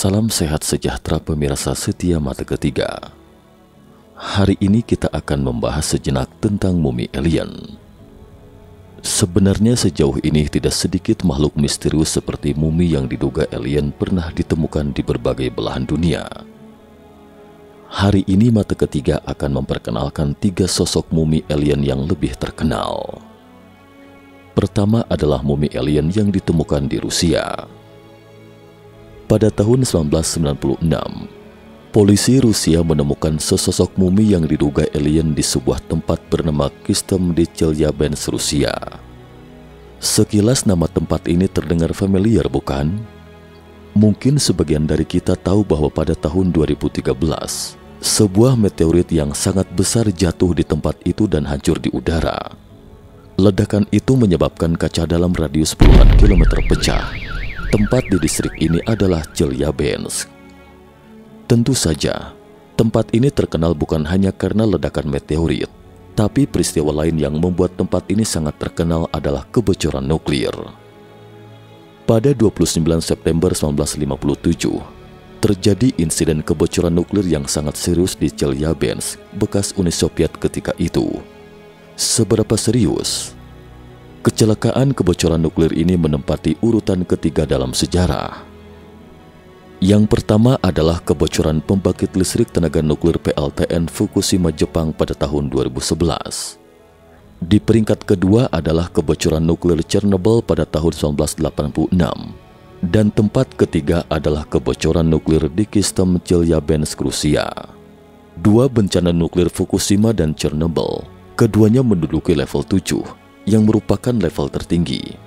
Salam sehat sejahtera pemirsa setia Mata Ketiga. Hari ini kita akan membahas sejenak tentang mumi alien. Sebenarnya sejauh ini tidak sedikit makhluk misterius seperti mumi yang diduga alien pernah ditemukan di berbagai belahan dunia. Hari ini Mata Ketiga akan memperkenalkan 3 sosok mumi alien yang lebih terkenal. Pertama adalah mumi alien yang ditemukan di Rusia. Pada tahun 1996, polisi Rusia menemukan sesosok mumi yang diduga alien di sebuah tempat bernama Kyshtym di Chelyabinsk, Rusia. Sekilas nama tempat ini terdengar familiar, bukan? Mungkin sebagian dari kita tahu bahwa pada tahun 2013, sebuah meteorit yang sangat besar jatuh di tempat itu dan hancur di udara. Ledakan itu menyebabkan kaca dalam radius puluhan kilometer pecah. Tempat di distrik ini adalah Chelyabinsk. Tentu saja, tempat ini terkenal bukan hanya karena ledakan meteorit, tapi peristiwa lain yang membuat tempat ini sangat terkenal adalah kebocoran nuklir. Pada 29 September 1957, terjadi insiden kebocoran nuklir yang sangat serius di Chelyabinsk, bekas Uni Soviet ketika itu. Seberapa serius? Kecelakaan kebocoran nuklir ini menempati urutan ketiga dalam sejarah. Yang pertama adalah kebocoran pembangkit listrik tenaga nuklir PLTN Fukushima, Jepang pada tahun 2011. Di peringkat kedua adalah kebocoran nuklir Chernobyl pada tahun 1986. Dan tempat ketiga adalah kebocoran nuklir di Kyshtym, Chelyabinsk, Rusia. Dua bencana nuklir Fukushima dan Chernobyl, keduanya menduduki level 7. Yang merupakan level tertinggi.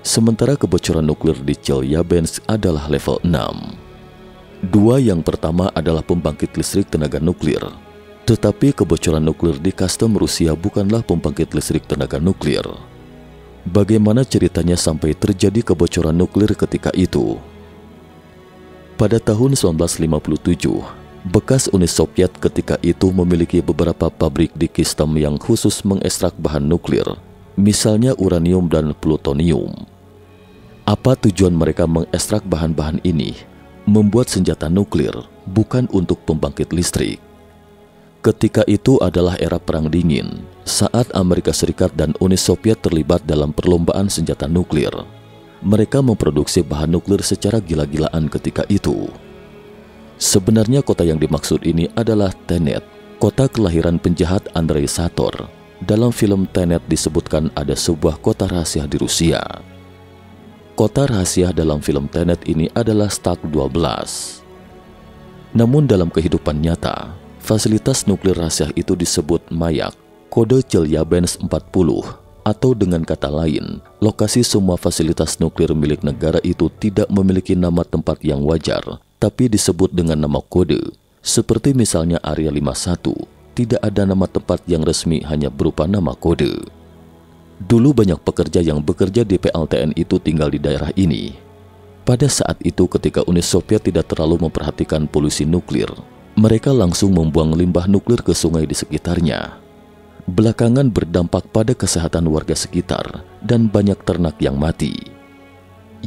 Sementara kebocoran nuklir di Chelyabinsk adalah level 6. Dua yang pertama adalah pembangkit listrik tenaga nuklir. Tetapi kebocoran nuklir di Kyshtym, Rusia bukanlah pembangkit listrik tenaga nuklir. Bagaimana ceritanya sampai terjadi kebocoran nuklir ketika itu? Pada tahun 1957, bekas Uni Soviet ketika itu memiliki beberapa pabrik di Kyshtym yang khusus mengekstrak bahan nuklir. Misalnya uranium dan plutonium. Apa tujuan mereka mengekstrak bahan-bahan ini? Membuat senjata nuklir, bukan untuk pembangkit listrik. Ketika itu adalah era Perang Dingin, saat Amerika Serikat dan Uni Soviet terlibat dalam perlombaan senjata nuklir. Mereka memproduksi bahan nuklir secara gila-gilaan ketika itu. Sebenarnya kota yang dimaksud ini adalah Tenet, kota kelahiran penjahat Andrei Sator. Dalam film Tenet disebutkan ada sebuah kota rahasia di Rusia. Kota rahasia dalam film Tenet ini adalah Stag 12. Namun dalam kehidupan nyata, fasilitas nuklir rahasia itu disebut Mayak, kode Chelyabinsk 40, atau dengan kata lain, lokasi semua fasilitas nuklir milik negara itu tidak memiliki nama tempat yang wajar, tapi disebut dengan nama kode, seperti misalnya Area 51. Tidak ada nama tempat yang resmi, hanya berupa nama kode. Dulu banyak pekerja yang bekerja di PLTN itu tinggal di daerah ini. Pada saat itu ketika Uni Soviet tidak terlalu memperhatikan polusi nuklir, mereka langsung membuang limbah nuklir ke sungai di sekitarnya. Belakangan berdampak pada kesehatan warga sekitar dan banyak ternak yang mati.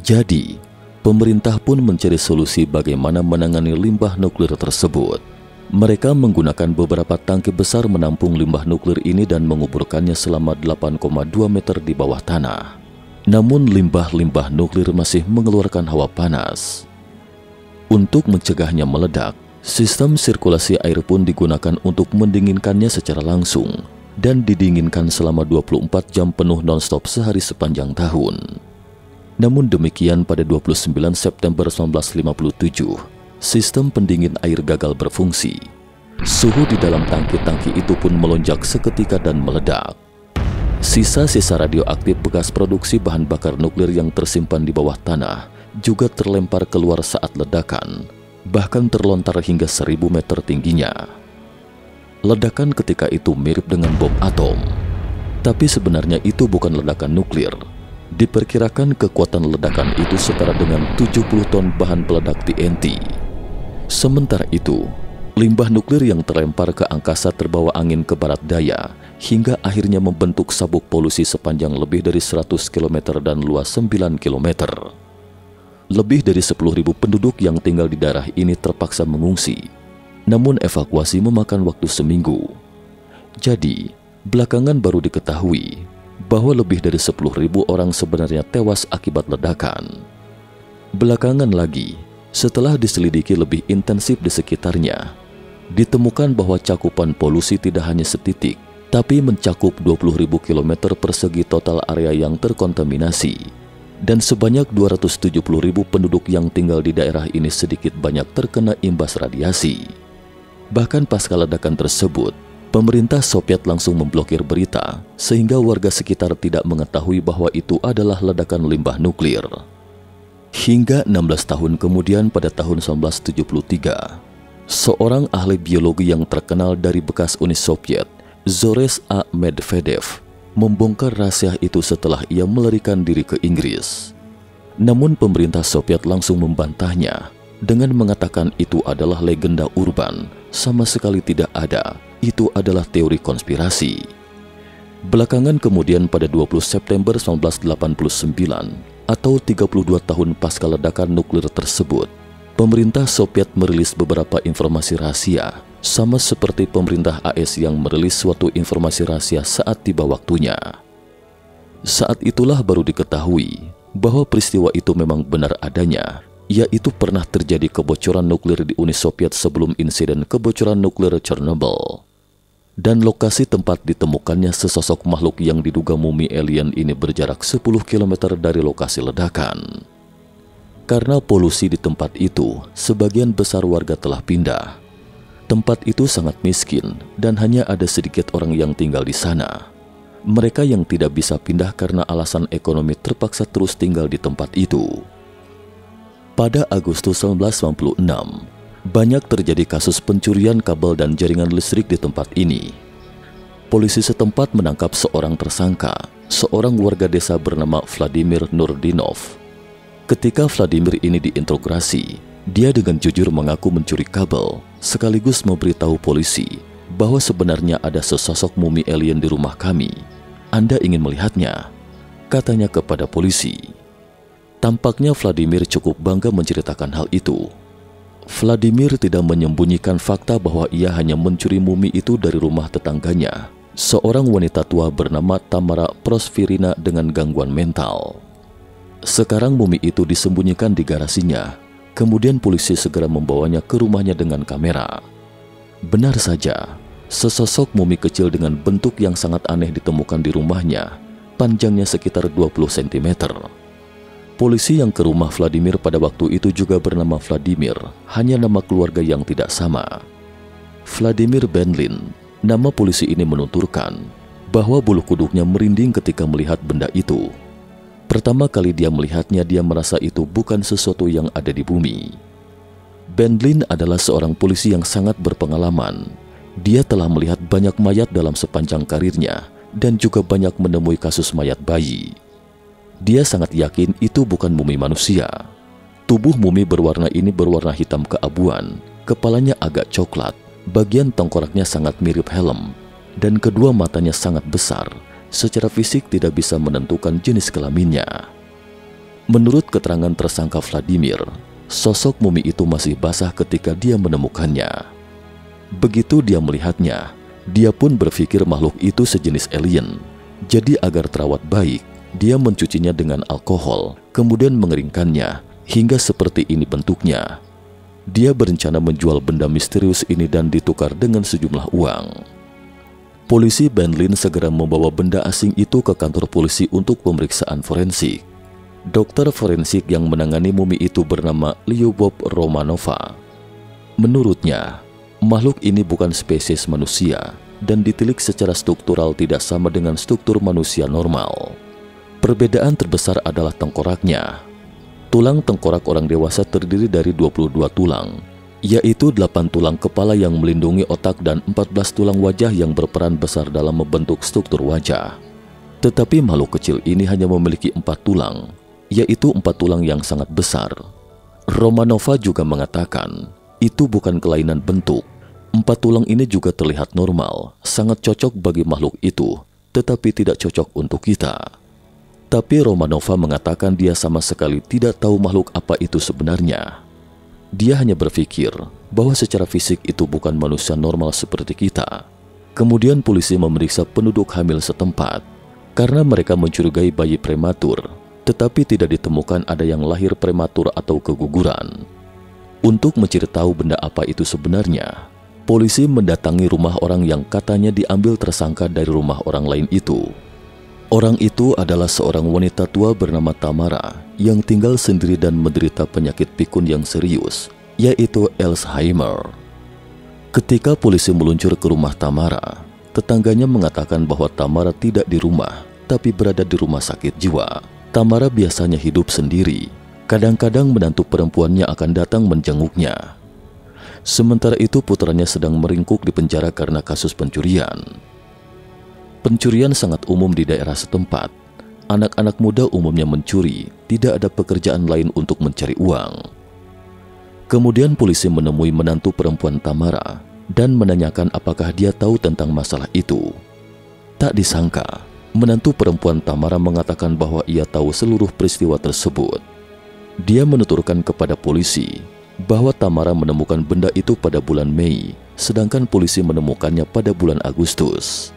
Jadi, pemerintah pun mencari solusi bagaimana menangani limbah nuklir tersebut. Mereka menggunakan beberapa tangki besar menampung limbah nuklir ini dan menguburkannya selama 8,2 meter di bawah tanah. Namun limbah-limbah nuklir masih mengeluarkan hawa panas. Untuk mencegahnya meledak, sistem sirkulasi air pun digunakan untuk mendinginkannya secara langsung dan didinginkan selama 24 jam penuh non-stop sehari sepanjang tahun. Namun demikian pada 29 September 1957, sistem pendingin air gagal berfungsi. Suhu di dalam tangki-tangki itu pun melonjak seketika dan meledak. Sisa-sisa radioaktif bekas produksi bahan bakar nuklir yang tersimpan di bawah tanah juga terlempar keluar saat ledakan, bahkan terlontar hingga 1000 meter tingginya. Ledakan ketika itu mirip dengan bom atom, tapi sebenarnya itu bukan ledakan nuklir. Diperkirakan kekuatan ledakan itu setara dengan 70 ton bahan peledak TNT. Sementara itu, limbah nuklir yang terlempar ke angkasa terbawa angin ke barat daya hingga akhirnya membentuk sabuk polusi sepanjang lebih dari 100 km dan luas 9 km. lebih dari 10.000 penduduk yang tinggal di daerah ini terpaksa mengungsi. Namun evakuasi memakan waktu seminggu. Jadi, belakangan baru diketahui bahwa lebih dari 10.000 orang sebenarnya tewas akibat ledakan. Belakangan lagi, setelah diselidiki lebih intensif di sekitarnya, ditemukan bahwa cakupan polusi tidak hanya setitik, tapi mencakup 20.000 km persegi total area yang terkontaminasi. Dan sebanyak 270.000 penduduk yang tinggal di daerah ini sedikit banyak terkena imbas radiasi. Bahkan pasca ledakan tersebut, pemerintah Soviet langsung memblokir berita sehingga warga sekitar tidak mengetahui bahwa itu adalah ledakan limbah nuklir. Hingga 16 tahun kemudian pada tahun 1973, seorang ahli biologi yang terkenal dari bekas Uni Soviet, Zores A. Medvedev, membongkar rahasia itu setelah ia melarikan diri ke Inggris. Namun pemerintah Soviet langsung membantahnya dengan mengatakan itu adalah legenda urban, sama sekali tidak ada, itu adalah teori konspirasi. Belakangan kemudian pada 20 September 1989 atau 32 tahun pasca ledakan nuklir tersebut, pemerintah Soviet merilis beberapa informasi rahasia, sama seperti pemerintah AS yang merilis suatu informasi rahasia saat tiba waktunya. Saat itulah baru diketahui bahwa peristiwa itu memang benar adanya, yaitu pernah terjadi kebocoran nuklir di Uni Soviet sebelum insiden kebocoran nuklir Chernobyl. Dan lokasi tempat ditemukannya sesosok makhluk yang diduga mumi alien ini berjarak 10 km dari lokasi ledakan. Karena polusi di tempat itu, sebagian besar warga telah pindah. Tempat itu sangat miskin dan hanya ada sedikit orang yang tinggal di sana. Mereka yang tidak bisa pindah karena alasan ekonomi terpaksa terus tinggal di tempat itu. Pada Agustus 1996, banyak terjadi kasus pencurian kabel dan jaringan listrik di tempat ini. Polisi setempat menangkap seorang tersangka, seorang warga desa bernama Vladimir Nurdinov. Ketika Vladimir ini diinterogasi, dia dengan jujur mengaku mencuri kabel, sekaligus memberitahu polisi bahwa sebenarnya ada sesosok mumi alien di rumah kami. Anda ingin melihatnya? Katanya kepada polisi. Tampaknya Vladimir cukup bangga menceritakan hal itu. Vladimir tidak menyembunyikan fakta bahwa ia hanya mencuri mumi itu dari rumah tetangganya, seorang wanita tua bernama Tamara Prosvirina dengan gangguan mental. Sekarang mumi itu disembunyikan di garasinya. Kemudian polisi segera membawanya ke rumahnya dengan kamera. Benar saja, sesosok mumi kecil dengan bentuk yang sangat aneh ditemukan di rumahnya, panjangnya sekitar 20 cm. Polisi yang ke rumah Vladimir pada waktu itu juga bernama Vladimir, hanya nama keluarga yang tidak sama. Vladimir Benlin, nama polisi ini menuturkan bahwa bulu kuduknya merinding ketika melihat benda itu. Pertama kali dia melihatnya, dia merasa itu bukan sesuatu yang ada di bumi. Benlin adalah seorang polisi yang sangat berpengalaman. Dia telah melihat banyak mayat dalam sepanjang karirnya dan juga banyak menemui kasus mayat bayi. Dia sangat yakin itu bukan mumi manusia. Tubuh mumi berwarna ini berwarna hitam keabuan, kepalanya agak coklat, bagian tengkoraknya sangat mirip helm, dan kedua matanya sangat besar. Secara fisik tidak bisa menentukan jenis kelaminnya. Menurut keterangan tersangka Vladimir, sosok mumi itu masih basah ketika dia menemukannya. Begitu dia melihatnya, dia pun berpikir makhluk itu sejenis alien. Jadi agar terawat baik, dia mencucinya dengan alkohol, kemudian mengeringkannya hingga seperti ini bentuknya. Dia berencana menjual benda misterius ini dan ditukar dengan sejumlah uang. Polisi Benlin segera membawa benda asing itu ke kantor polisi untuk pemeriksaan forensik. Dokter forensik yang menangani mumi itu bernama Lyubov Romanova. Menurutnya, makhluk ini bukan spesies manusia dan ditilik secara struktural tidak sama dengan struktur manusia normal. Perbedaan terbesar adalah tengkoraknya. Tulang tengkorak orang dewasa terdiri dari 22 tulang, yaitu 8 tulang kepala yang melindungi otak dan 14 tulang wajah yang berperan besar dalam membentuk struktur wajah. Tetapi makhluk kecil ini hanya memiliki 4 tulang, yaitu 4 tulang yang sangat besar. Romanova juga mengatakan, itu bukan kelainan bentuk. 4 tulang ini juga terlihat normal, sangat cocok bagi makhluk itu, tetapi tidak cocok untuk kita. Tapi Romanova mengatakan dia sama sekali tidak tahu makhluk apa itu sebenarnya. Dia hanya berpikir bahwa secara fisik itu bukan manusia normal seperti kita. Kemudian polisi memeriksa penduduk hamil setempat karena mereka mencurigai bayi prematur, tetapi tidak ditemukan ada yang lahir prematur atau keguguran. Untuk mencari tahu benda apa itu sebenarnya, polisi mendatangi rumah orang yang katanya diambil tersangka dari rumah orang lain itu. Orang itu adalah seorang wanita tua bernama Tamara yang tinggal sendiri dan menderita penyakit pikun yang serius, yaitu Alzheimer. Ketika polisi meluncur ke rumah Tamara, tetangganya mengatakan bahwa Tamara tidak di rumah, tapi berada di rumah sakit jiwa. Tamara biasanya hidup sendiri. Kadang-kadang menantu perempuannya akan datang menjenguknya. Sementara itu putranya sedang meringkuk di penjara karena kasus pencurian. Pencurian sangat umum di daerah setempat. Anak-anak muda umumnya mencuri, tidak ada pekerjaan lain untuk mencari uang. Kemudian polisi menemui menantu perempuan Tamara dan menanyakan apakah dia tahu tentang masalah itu. Tak disangka, menantu perempuan Tamara mengatakan bahwa ia tahu seluruh peristiwa tersebut. Dia menuturkan kepada polisi bahwa Tamara menemukan benda itu pada bulan Mei, sedangkan polisi menemukannya pada bulan Agustus.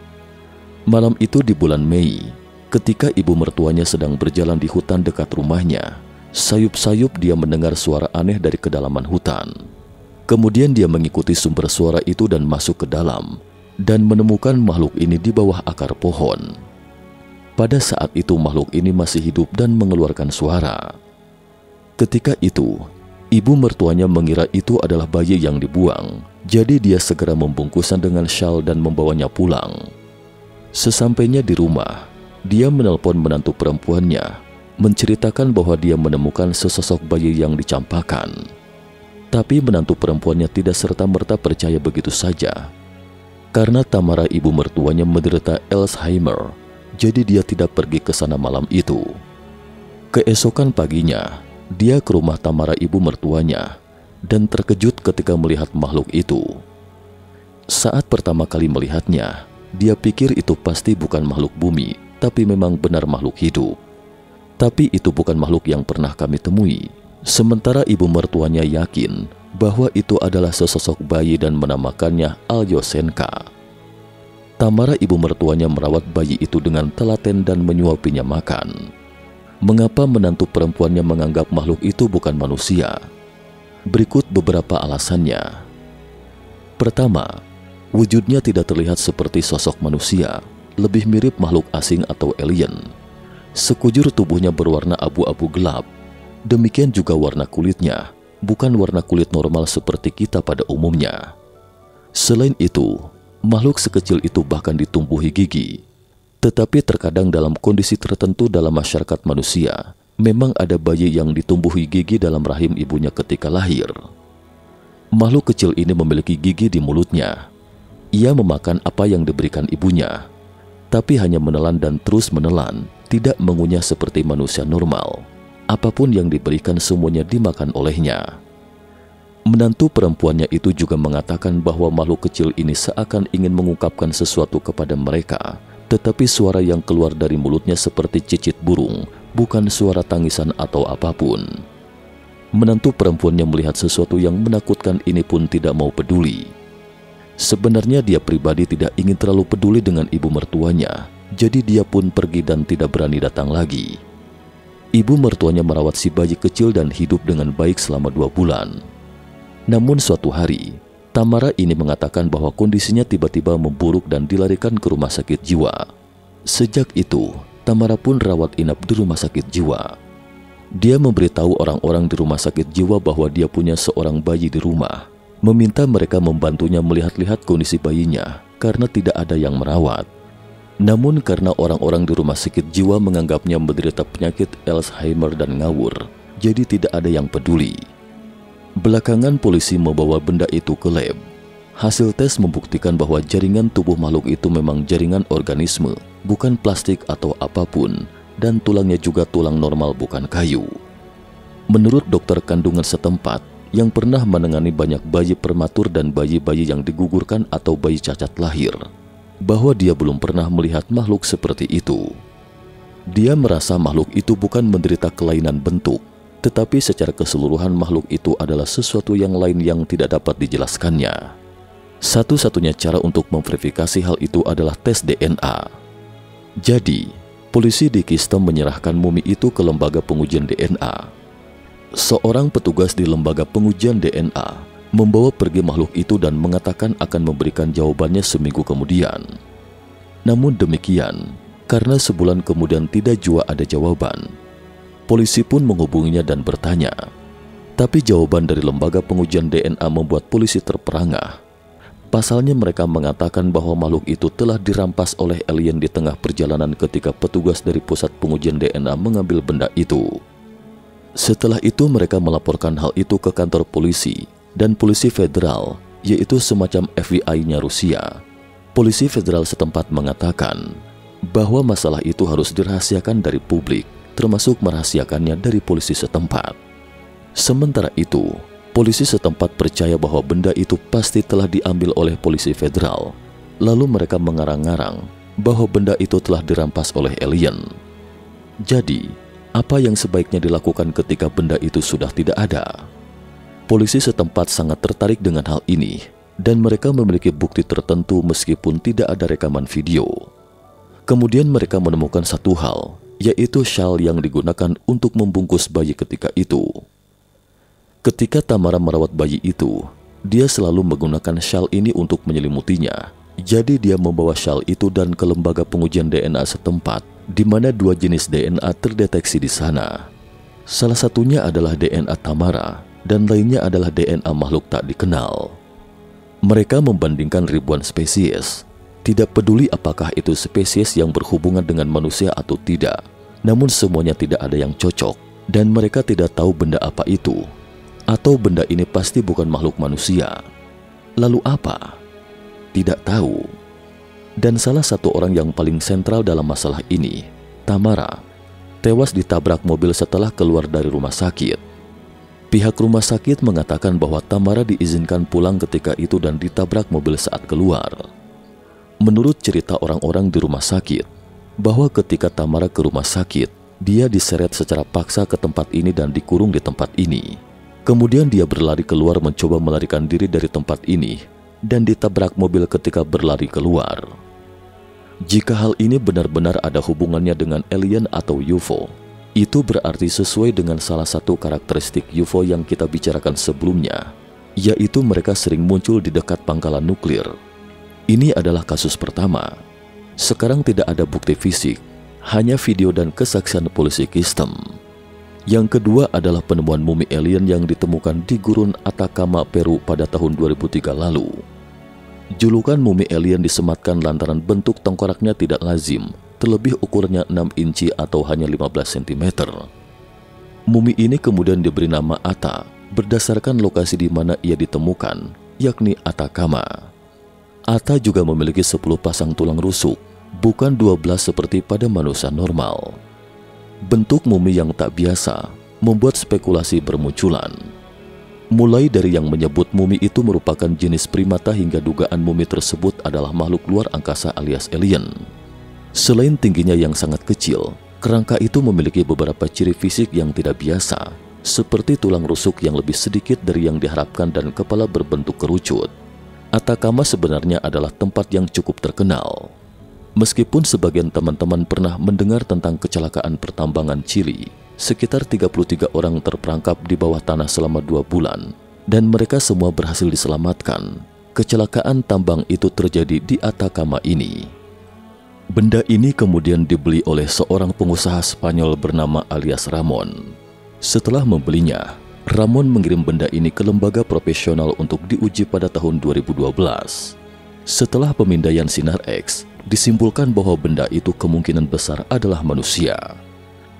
Malam itu di bulan Mei, ketika ibu mertuanya sedang berjalan di hutan dekat rumahnya, sayup-sayup dia mendengar suara aneh dari kedalaman hutan. Kemudian dia mengikuti sumber suara itu dan masuk ke dalam, dan menemukan makhluk ini di bawah akar pohon. Pada saat itu makhluk ini masih hidup dan mengeluarkan suara. Ketika itu, ibu mertuanya mengira itu adalah bayi yang dibuang, jadi dia segera membungkusnya dengan syal dan membawanya pulang. Sesampainya di rumah, dia menelpon menantu perempuannya, menceritakan bahwa dia menemukan sesosok bayi yang dicampakkan. Tapi menantu perempuannya tidak serta-merta percaya begitu saja. Karena Tamara ibu mertuanya menderita Alzheimer, jadi dia tidak pergi ke sana malam itu. Keesokan paginya, dia ke rumah Tamara ibu mertuanya dan terkejut ketika melihat makhluk itu. Saat pertama kali melihatnya, dia pikir itu pasti bukan makhluk bumi, tapi memang benar makhluk hidup. Tapi itu bukan makhluk yang pernah kami temui. Sementara ibu mertuanya yakin bahwa itu adalah sesosok bayi dan menamakannya Alyosenka. Tamara ibu mertuanya merawat bayi itu dengan telaten dan menyuapinya makan. Mengapa menantu perempuannya menganggap makhluk itu bukan manusia? Berikut beberapa alasannya. Pertama, wujudnya tidak terlihat seperti sosok manusia, lebih mirip makhluk asing atau alien. Sekujur tubuhnya berwarna abu-abu gelap. Demikian juga warna kulitnya, bukan warna kulit normal seperti kita pada umumnya. Selain itu, makhluk sekecil itu bahkan ditumbuhi gigi. Tetapi terkadang dalam kondisi tertentu dalam masyarakat manusia, memang ada bayi yang ditumbuhi gigi dalam rahim ibunya ketika lahir. Makhluk kecil ini memiliki gigi di mulutnya. Ia memakan apa yang diberikan ibunya, tapi hanya menelan dan terus menelan, tidak mengunyah seperti manusia normal. Apapun yang diberikan semuanya dimakan olehnya. Menantu perempuannya itu juga mengatakan bahwa makhluk kecil ini seakan ingin mengungkapkan sesuatu kepada mereka, tetapi suara yang keluar dari mulutnya seperti cicit burung, bukan suara tangisan atau apapun. Menantu perempuannya melihat sesuatu yang menakutkan ini pun tidak mau peduli. Sebenarnya dia pribadi tidak ingin terlalu peduli dengan ibu mertuanya, jadi dia pun pergi dan tidak berani datang lagi. Ibu mertuanya merawat si bayi kecil dan hidup dengan baik selama 2 bulan. Namun suatu hari, Tamara ini mengatakan bahwa kondisinya tiba-tiba memburuk dan dilarikan ke rumah sakit jiwa. Sejak itu, Tamara pun rawat inap di rumah sakit jiwa. Dia memberitahu orang-orang di rumah sakit jiwa bahwa dia punya seorang bayi di rumah, meminta mereka membantunya melihat-lihat kondisi bayinya karena tidak ada yang merawat. Namun karena orang-orang di rumah sakit jiwa menganggapnya menderita penyakit Alzheimer dan ngawur, jadi tidak ada yang peduli. Belakangan polisi membawa benda itu ke lab. Hasil tes membuktikan bahwa jaringan tubuh makhluk itu memang jaringan organisme, bukan plastik atau apapun, dan tulangnya juga tulang normal bukan kayu. Menurut dokter kandungan setempat yang pernah menangani banyak bayi prematur dan bayi-bayi yang digugurkan atau bayi cacat lahir, bahwa dia belum pernah melihat makhluk seperti itu. Dia merasa makhluk itu bukan menderita kelainan bentuk, tetapi secara keseluruhan makhluk itu adalah sesuatu yang lain yang tidak dapat dijelaskannya. Satu-satunya cara untuk memverifikasi hal itu adalah tes DNA. Jadi, polisi di Keystone menyerahkan mumi itu ke lembaga pengujian DNA. Seorang petugas di lembaga pengujian DNA membawa pergi makhluk itu dan mengatakan akan memberikan jawabannya seminggu kemudian. Namun demikian, karena sebulan kemudian tidak jua ada jawaban, polisi pun menghubunginya dan bertanya. Tapi jawaban dari lembaga pengujian DNA membuat polisi terperangah. Pasalnya mereka mengatakan bahwa makhluk itu telah dirampas oleh alien di tengah perjalanan ketika petugas dari pusat pengujian DNA mengambil benda itu. Setelah itu mereka melaporkan hal itu ke kantor polisi dan polisi federal, yaitu semacam FBI-nya Rusia. Polisi federal setempat mengatakan bahwa masalah itu harus dirahasiakan dari publik, termasuk merahasiakannya dari polisi setempat. Sementara itu, polisi setempat percaya bahwa benda itu pasti telah diambil oleh polisi federal. Lalu mereka mengarang-arang bahwa benda itu telah dirampas oleh alien. Jadi, apa yang sebaiknya dilakukan ketika benda itu sudah tidak ada? Polisi setempat sangat tertarik dengan hal ini, dan mereka memiliki bukti tertentu meskipun tidak ada rekaman video. Kemudian mereka menemukan satu hal, yaitu syal yang digunakan untuk membungkus bayi ketika itu. Ketika Tamara merawat bayi itu, dia selalu menggunakan syal ini untuk menyelimutinya. Jadi dia membawa syal itu dan ke lembaga pengujian DNA setempat, di mana dua jenis DNA terdeteksi di sana. Salah satunya adalah DNA Tamara, dan lainnya adalah DNA makhluk tak dikenal. Mereka membandingkan ribuan spesies. Tidak peduli apakah itu spesies yang berhubungan dengan manusia atau tidak, namun semuanya tidak ada yang cocok, dan mereka tidak tahu benda apa itu, atau benda ini pasti bukan makhluk manusia. Lalu apa? Tidak tahu. Dan salah satu orang yang paling sentral dalam masalah ini, Tamara, tewas ditabrak mobil setelah keluar dari rumah sakit. Pihak rumah sakit mengatakan bahwa Tamara diizinkan pulang ketika itu dan ditabrak mobil saat keluar. Menurut cerita orang-orang di rumah sakit, bahwa ketika Tamara ke rumah sakit, dia diseret secara paksa ke tempat ini dan dikurung di tempat ini. Kemudian dia berlari keluar mencoba melarikan diri dari tempat ini dan ditabrak mobil ketika berlari keluar. Jika hal ini benar-benar ada hubungannya dengan alien atau UFO, itu berarti sesuai dengan salah satu karakteristik UFO yang kita bicarakan sebelumnya, yaitu mereka sering muncul di dekat pangkalan nuklir. Ini adalah kasus pertama. Sekarang tidak ada bukti fisik, hanya video dan kesaksian polisi Keystone. Yang kedua adalah penemuan mumi alien yang ditemukan di gurun Atacama, Peru pada tahun 2003 lalu. Julukan mumi alien disematkan lantaran bentuk tengkoraknya tidak lazim, terlebih ukurannya 6 inci atau hanya 15 cm. Mumi ini kemudian diberi nama Ata berdasarkan lokasi di mana ia ditemukan, yakni Atacama. Ata juga memiliki 10 pasang tulang rusuk, bukan 12 seperti pada manusia normal. Bentuk mumi yang tak biasa membuat spekulasi bermunculan. Mulai dari yang menyebut mumi itu merupakan jenis primata hingga dugaan mumi tersebut adalah makhluk luar angkasa alias alien. Selain tingginya yang sangat kecil, kerangka itu memiliki beberapa ciri fisik yang tidak biasa, seperti tulang rusuk yang lebih sedikit dari yang diharapkan dan kepala berbentuk kerucut. Atacama sebenarnya adalah tempat yang cukup terkenal. Meskipun sebagian teman-teman pernah mendengar tentang kecelakaan pertambangan Chili, sekitar 33 orang terperangkap di bawah tanah selama 2 bulan, dan mereka semua berhasil diselamatkan. Kecelakaan tambang itu terjadi di Atacama ini. Benda ini kemudian dibeli oleh seorang pengusaha Spanyol bernama alias Ramon. Setelah membelinya, Ramon mengirim benda ini ke lembaga profesional untuk diuji pada tahun 2012. Setelah pemindaian sinar X, disimpulkan bahwa benda itu kemungkinan besar adalah manusia.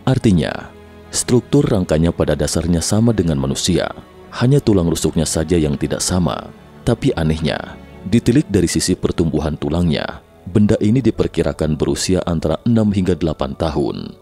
Artinya, struktur rangkanya pada dasarnya sama dengan manusia, hanya tulang rusuknya saja yang tidak sama. Tapi anehnya, ditilik dari sisi pertumbuhan tulangnya, benda ini diperkirakan berusia antara 6 hingga 8 tahun.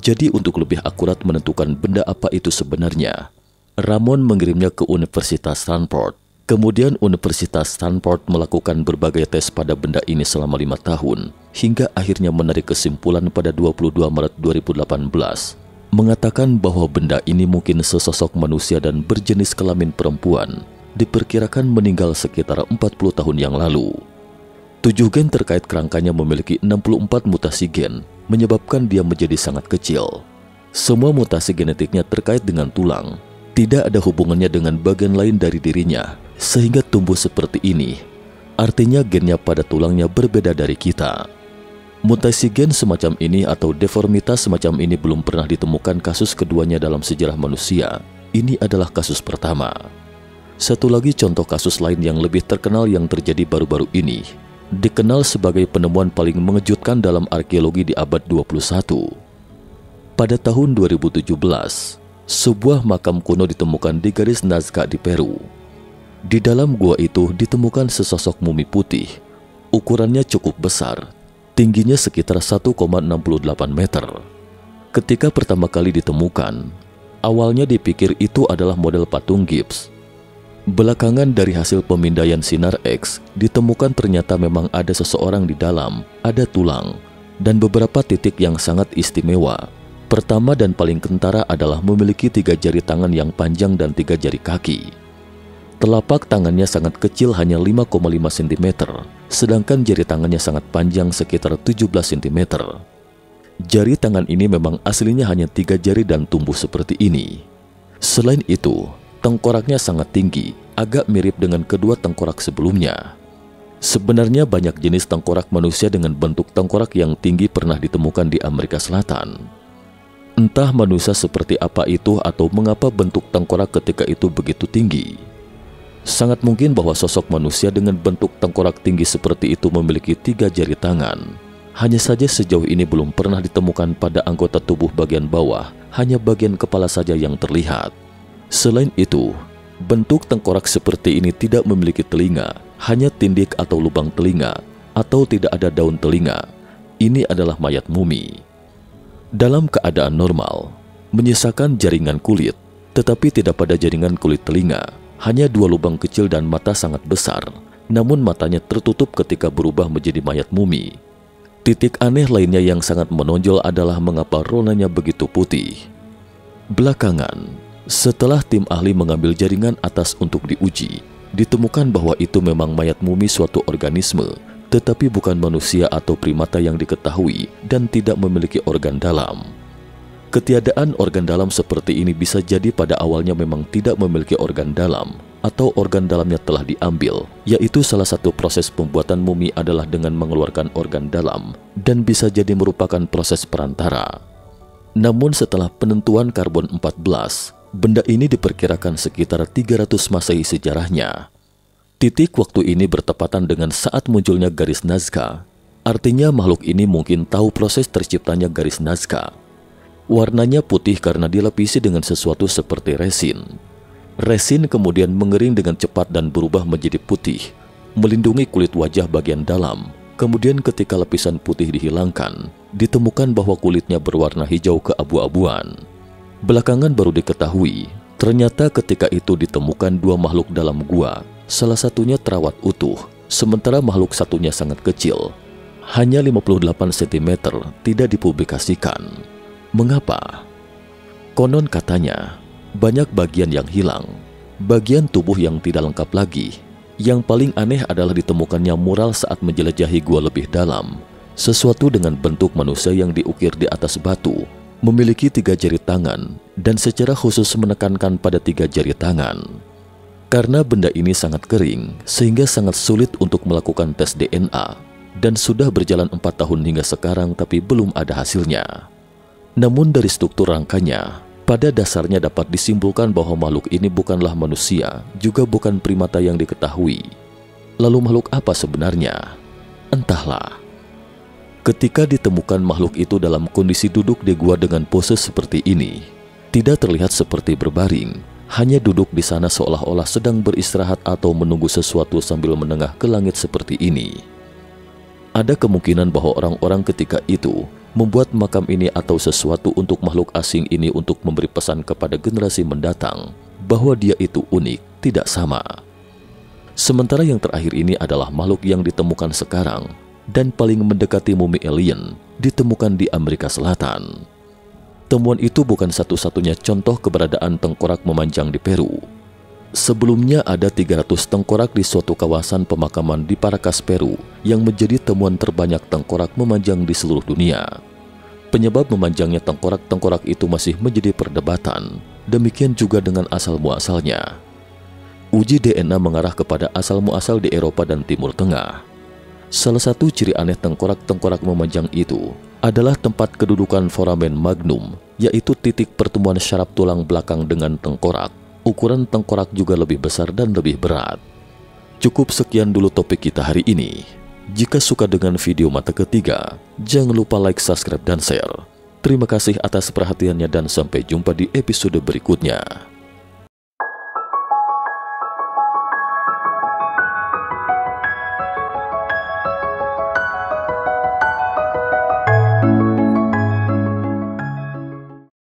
Jadi untuk lebih akurat menentukan benda apa itu sebenarnya, Ramon mengirimnya ke Universitas Stanford Kemudian Universitas Stanford melakukan berbagai tes pada benda ini selama 5 tahun, hingga akhirnya menarik kesimpulan pada 22 Maret 2018, mengatakan bahwa benda ini mungkin sesosok manusia dan berjenis kelamin perempuan, diperkirakan meninggal sekitar 40 tahun yang lalu. 7 gen terkait kerangkanya memiliki 64 mutasi gen, menyebabkan dia menjadi sangat kecil. Semua mutasi genetiknya terkait dengan tulang, tidak ada hubungannya dengan bagian lain dari dirinya, sehingga tumbuh seperti ini. Artinya gennya pada tulangnya berbeda dari kita. Mutasi gen semacam ini atau deformitas semacam ini belum pernah ditemukan kasus keduanya dalam sejarah manusia. Ini adalah kasus pertama. Satu lagi contoh kasus lain yang lebih terkenal yang terjadi baru-baru ini, dikenal sebagai penemuan paling mengejutkan dalam arkeologi di abad 21. Pada tahun 2017, sebuah makam kuno ditemukan di garis Nazca di Peru. Di dalam gua itu ditemukan sesosok mumi putih. Ukurannya cukup besar, tingginya sekitar 1,68 meter. Ketika pertama kali ditemukan, awalnya dipikir itu adalah model patung gips. Belakangan dari hasil pemindaian sinar X, ditemukan ternyata memang ada seseorang di dalam, ada tulang, dan beberapa titik yang sangat istimewa. Pertama dan paling kentara adalah memiliki 3 jari tangan yang panjang dan 3 jari kaki. Telapak tangannya sangat kecil hanya 5,5 cm, sedangkan jari tangannya sangat panjang sekitar 17 cm. Jari tangan ini memang aslinya hanya 3 jari dan tumbuh seperti ini. Selain itu, tengkoraknya sangat tinggi, agak mirip dengan kedua tengkorak sebelumnya. Sebenarnya banyak jenis tengkorak manusia dengan bentuk tengkorak yang tinggi pernah ditemukan di Amerika Selatan. Entah manusia seperti apa itu atau mengapa bentuk tengkorak ketika itu begitu tinggi. Sangat mungkin bahwa sosok manusia dengan bentuk tengkorak tinggi seperti itu memiliki 3 jari tangan. Hanya saja sejauh ini belum pernah ditemukan pada anggota tubuh bagian bawah, hanya bagian kepala saja yang terlihat. Selain itu, bentuk tengkorak seperti ini tidak memiliki telinga, hanya tindik atau lubang telinga, atau tidak ada daun telinga. Ini adalah mayat mumi. Dalam keadaan normal, menyisakan jaringan kulit, tetapi tidak pada jaringan kulit telinga. Hanya 2 lubang kecil dan mata sangat besar, namun matanya tertutup ketika berubah menjadi mayat mumi. Titik aneh lainnya yang sangat menonjol adalah mengapa ronanya begitu putih. Belakangan, setelah tim ahli mengambil jaringan atas untuk diuji, ditemukan bahwa itu memang mayat mumi suatu organisme, tetapi bukan manusia atau primata yang diketahui dan tidak memiliki organ dalam. Ketiadaan organ dalam seperti ini bisa jadi pada awalnya memang tidak memiliki organ dalam, atau organ dalamnya telah diambil, yaitu salah satu proses pembuatan mumi adalah dengan mengeluarkan organ dalam, dan bisa jadi merupakan proses perantara. Namun setelah penentuan karbon 14, benda ini diperkirakan sekitar 300 Masehi sejarahnya. Titik waktu ini bertepatan dengan saat munculnya garis Nazca, artinya makhluk ini mungkin tahu proses terciptanya garis Nazca. Warnanya putih karena dilapisi dengan sesuatu seperti resin. Resin kemudian mengering dengan cepat dan berubah menjadi putih, melindungi kulit wajah bagian dalam. Kemudian ketika lapisan putih dihilangkan, ditemukan bahwa kulitnya berwarna hijau keabu-abuan. Belakangan baru diketahui, ternyata ketika itu ditemukan 2 makhluk dalam gua, salah satunya terawat utuh, sementara makhluk satunya sangat kecil, hanya 58 cm, tidak dipublikasikan. Mengapa? Konon katanya, banyak bagian yang hilang, bagian tubuh yang tidak lengkap lagi. Yang paling aneh adalah ditemukannya mural saat menjelajahi gua lebih dalam. Sesuatu dengan bentuk manusia yang diukir di atas batu, memiliki 3 jari tangan, dan secara khusus menekankan pada 3 jari tangan. Karena benda ini sangat kering, sehingga sangat sulit untuk melakukan tes DNA, dan sudah berjalan 4 tahun hingga sekarang tapi belum ada hasilnya. Namun dari struktur rangkanya, pada dasarnya dapat disimpulkan bahwa makhluk ini bukanlah manusia, juga bukan primata yang diketahui. Lalu makhluk apa sebenarnya? Entahlah. Ketika ditemukan makhluk itu dalam kondisi duduk di gua dengan pose seperti ini, tidak terlihat seperti berbaring, hanya duduk di sana seolah-olah sedang beristirahat atau menunggu sesuatu sambil menengah ke langit seperti ini. Ada kemungkinan bahwa orang-orang ketika itu membuat makam ini atau sesuatu untuk makhluk asing ini untuk memberi pesan kepada generasi mendatang bahwa dia itu unik, tidak sama. Sementara yang terakhir ini adalah makhluk yang ditemukan sekarang dan paling mendekati mumi alien ditemukan di Amerika Selatan. Temuan itu bukan satu-satunya contoh keberadaan tengkorak memanjang di Peru. Sebelumnya ada 300 tengkorak di suatu kawasan pemakaman di Paracas, Peru yang menjadi temuan terbanyak tengkorak memanjang di seluruh dunia. Penyebab memanjangnya tengkorak-tengkorak itu masih menjadi perdebatan, demikian juga dengan asal-muasalnya. Uji DNA mengarah kepada asal-muasal di Eropa dan Timur Tengah. Salah satu ciri aneh tengkorak-tengkorak memanjang itu adalah tempat kedudukan foramen magnum, yaitu titik pertemuan syaraf tulang belakang dengan tengkorak. Ukuran tengkorak juga lebih besar dan lebih berat. Cukup sekian dulu topik kita hari ini. Jika suka dengan video mata ketiga, jangan lupa like, subscribe, dan share. Terima kasih atas perhatiannya dan sampai jumpa di episode berikutnya.